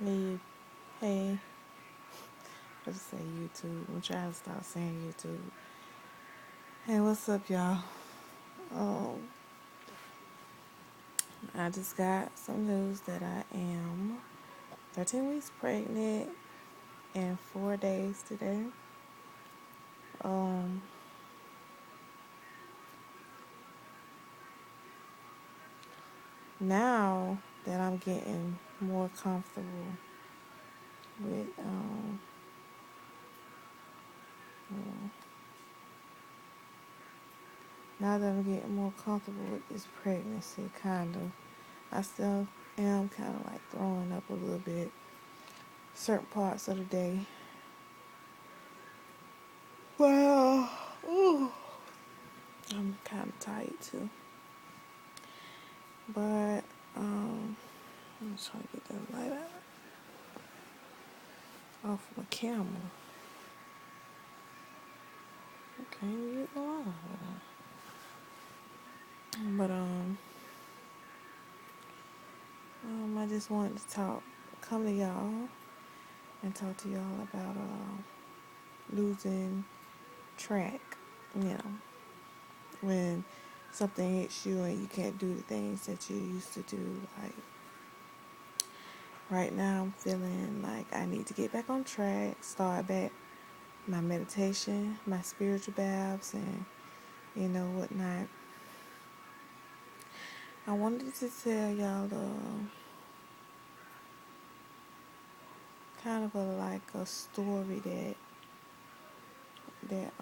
Hey, hey, I just say YouTube. I'm trying to stop saying YouTube. Hey, what's up, y'all? Um, I just got some news that I am 13 weeks pregnant and 4 days today. Um, Now that I'm getting more comfortable with, well, now that I'm getting more comfortable with this pregnancy, kind of, I still am kind of like throwing up a little bit certain parts of the day. Well, ooh, I'm kind of tired too. But I'm trying to get that light out off my camera. Okay, we get the light off. But I just wanted to come to y'all and talk to y'all about losing track. You know, when something hits you and you can't do the things that you used to do. Like right now, I'm feeling like I need to get back on track, start back my meditation, my spiritual baths, and whatnot. I wanted to tell y'all kind of a story that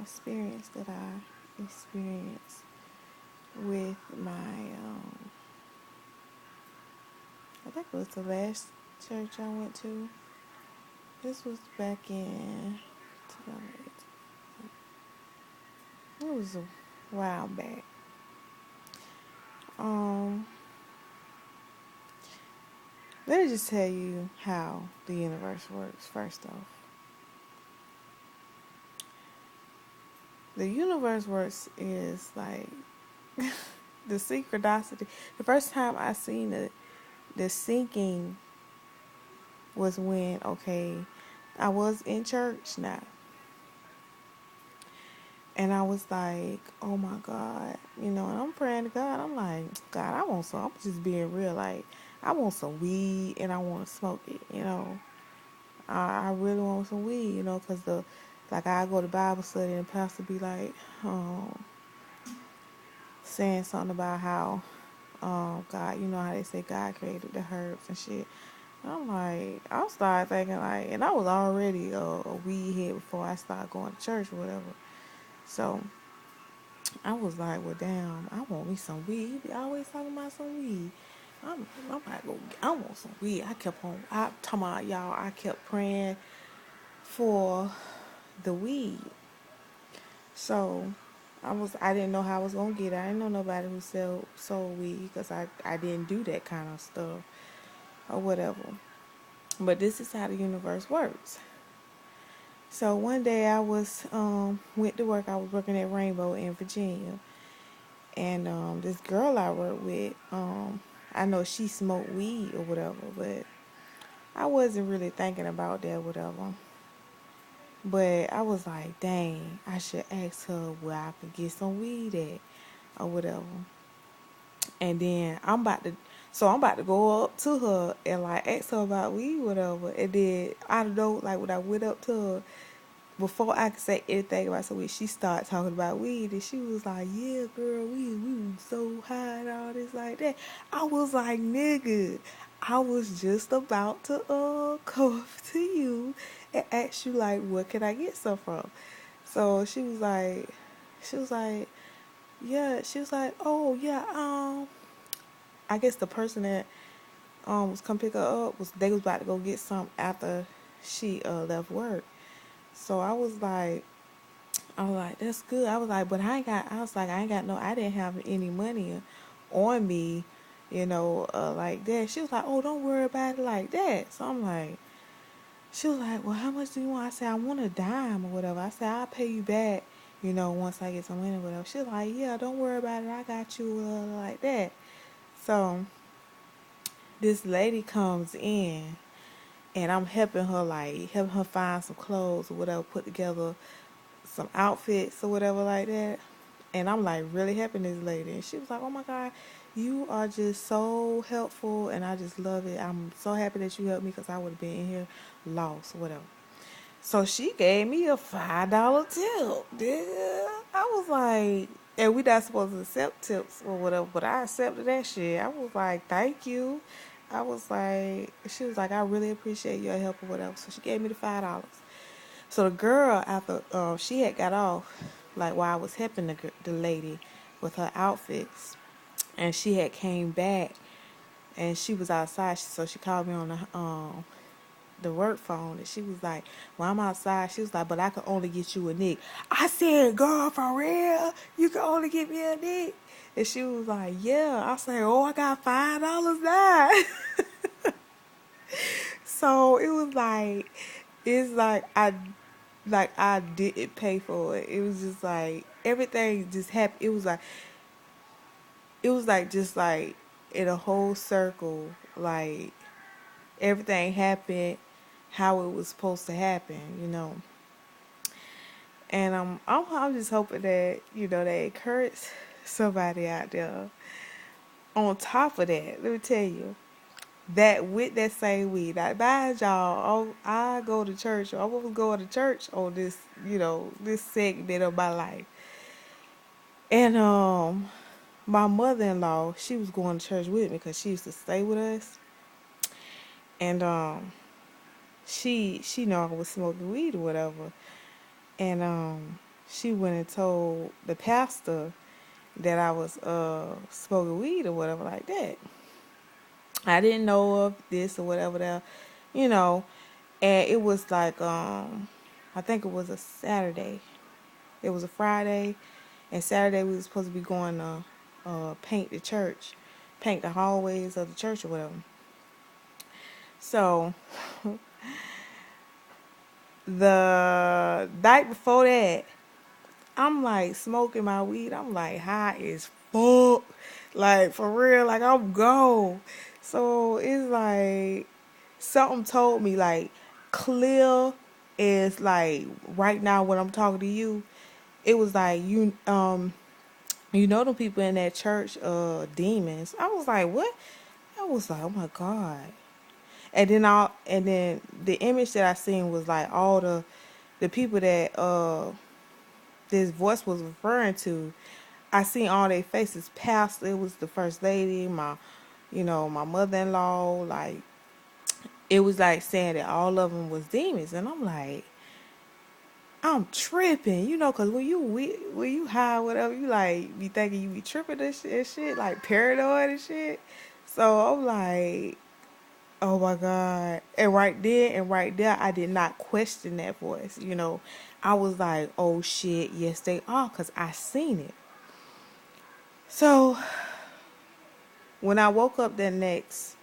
experience that I experienced with my I think it was the last church I went to. This was back in 2008. It was a while back. Um, Let me just tell you how the universe works. First off, the universe works is like the synchronicity. The first time I seen the syncing was when, okay, I was in church now. And I was like, oh my God, and I'm praying to God. I'm like, God, I want some. I'm just being real. Like, I want some weed and I want to smoke it. I really want some weed, because like I go to Bible study and the pastor be like, saying something about how, God, how they say God created the herbs and shit. I'm like, I started thinking like, and I was already a weed head before I started going to church or whatever. So I was like, well, damn, I want me some weed. He be always talking about some weed. I'm about to go. I want some weed. I talking about y'all. I kept praying for the weed. So I didn't know how I was gonna get it. I didn't know nobody who sold weed because I didn't do that kind of stuff or whatever. But this is how the universe works. So one day I was went to work. I was working at Rainbow in Virginia, and this girl I work with, I know she smoked weed or whatever, but I wasn't really thinking about that or whatever. But I was like, dang, I should ask her where I could get some weed at or whatever. And then I'm about to go up to her and like ask her about weed, whatever. And then I don't know, like when I went up to her, before I could say anything about some weed, she started talking about weed, and she was like, "Yeah, girl, we was so high and all this like that." I was like, "Nigga, I was just about to come up to you and ask you like, where can I get some from?" So she was like, yeah, she was like, "Oh yeah, I guess the person that was come pick her up they was about to go get some after she left work." So I was like, that's good. I was like, but I didn't have any money on me, like that. She was like, oh, don't worry about it like that. So she was like, well, how much do you want? I said, I want a dime or whatever. I said, I'll pay you back, once I get some money or whatever. She was like, yeah, don't worry about it. I got you, like that. So this lady comes in and I'm helping her find some clothes or whatever, put together some outfits or whatever like that. And I'm like really helping this lady. And she was like, oh my God, you are just so helpful. And I just love it. I'm so happy that you helped me because I would have been in here lost or whatever. So she gave me a $5 tip. Yeah. I was like, and we not supposed to accept tips or whatever, but I accepted that shit. I was like, thank you. I was like, she was like, I really appreciate your help or whatever. So she gave me the $5. So the girl, after she had got off, like while I was helping the lady with her outfits, and she had came back, and she was outside. So she called me on the work phone, and she was like, "Well, I'm outside." She was like, "But I can only get you a nick." I said, "Girl, for real? You can only get me a nick?" And she was like, "Yeah." I said, "Oh, I got $5 now." So it was like, it's like I didn't pay for it. It was just like everything just happened. It was like just like in a whole circle. Like everything happened how it was supposed to happen. And I'm just hoping that they encourage somebody out there. On top of that, let me tell you that with that same weed, I advise y'all. I go to church. I was going to church on this segment of my life. And my mother-in-law, she was going to church with me because she used to stay with us. And she know I was smoking weed or whatever. And she went and told the pastor that I was smoking weed or whatever like that. I didn't know of this or whatever that, you know. And it was like I think it was a Saturday. It was a Friday, and Saturday we were supposed to be going to paint the church, paint the hallways of the church or whatever. So the night before that, I'm like smoking my weed. I'm like high as fuck, like for real, like I'm gone. So it's like something told me like clear is like right now when I'm talking to you. It was like the people in that church, demons. I was like, what? I was like, oh my God. And then the image that I seen was like all the people that this voice was referring to. I seen all their faces. Pastor, it was the first lady, my mother-in-law. Like it was like saying that all of them was demons, and I'm like, I'm tripping, cause when you high, whatever, you like be thinking you be tripping and shit, like paranoid and shit. So I'm like, oh my God. And right there and right there, I did not question that voice. I was like, oh shit, yes they are, cause I seen it. So when I woke up that next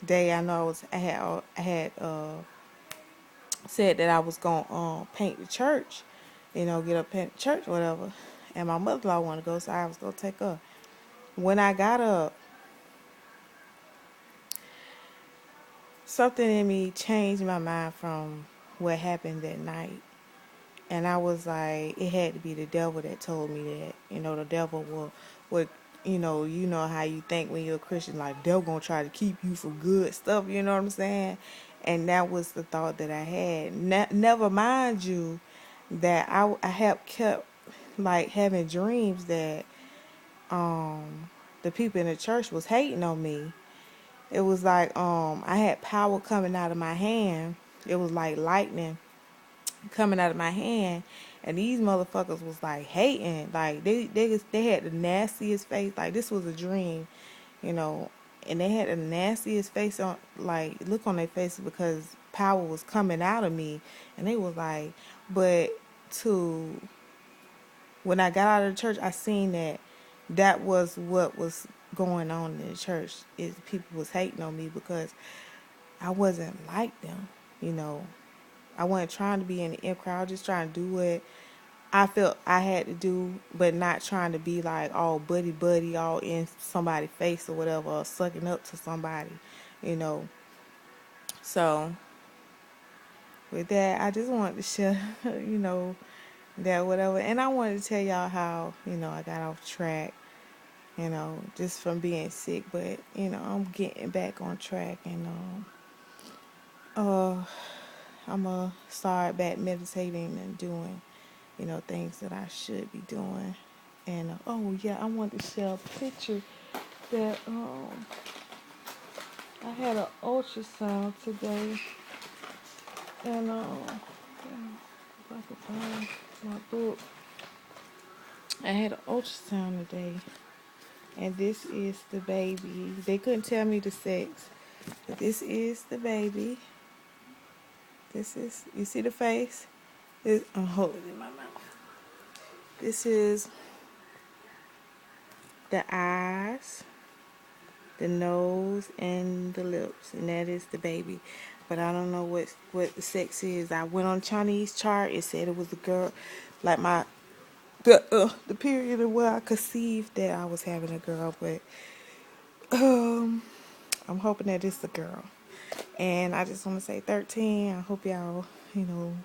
day, I know I had said that I was gonna paint the church, get up paint the church, whatever. And my mother-in-law wanted to go, so I was gonna take her. When I got up, something in me changed my mind from what happened that night. And I was like, it had to be the devil that told me that. The devil would you know how you think when you're a Christian, like, devil gonna try to keep you from good stuff, you know what I'm saying? And that was the thought that I had. Never mind you that I have kept, like, having dreams that the people in the church was hating on me. It was like I had power coming out of my hand. It was like lightning coming out of my hand, and these motherfuckers was like hating, like they had the nastiest face, like this was a dream, you know, and they had the nastiest face on, like look on their faces because power was coming out of me, and they was like, but to when I got out of the church, I seen that was what was going on in the church, is people was hating on me because I wasn't like them, you know. I wasn't trying to be in the in crowd, just trying to do what I felt I had to do, but not trying to be like all buddy buddy, all in somebody's face or whatever, or sucking up to somebody, you know. So with that, I just wanted to share, that whatever. And I wanted to tell y'all how, I got off track, just from being sick. But, I'm getting back on track. And I'm going to start back meditating and doing, things that I should be doing. And, oh, yeah, I wanted to share a picture that I had an ultrasound today. And, if I could find my book. I had an ultrasound today, and this is the baby. They couldn't tell me the sex, but this is the baby. This is, you see the face? I'm holding it in my mouth. This is the eyes, the nose, and the lips, and that is the baby. But I don't know what the sex is. I went on Chinese chart. It said it was a girl, like the period of where I conceived that I was having a girl, but I'm hoping that it's a girl. And I just want to say 13. I hope y'all,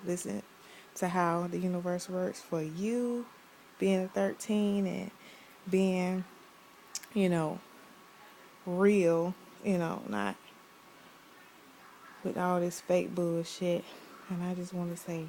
listen to how the universe works for you being a 13 and being, you know, real, not with all this fake bullshit. And I just want to say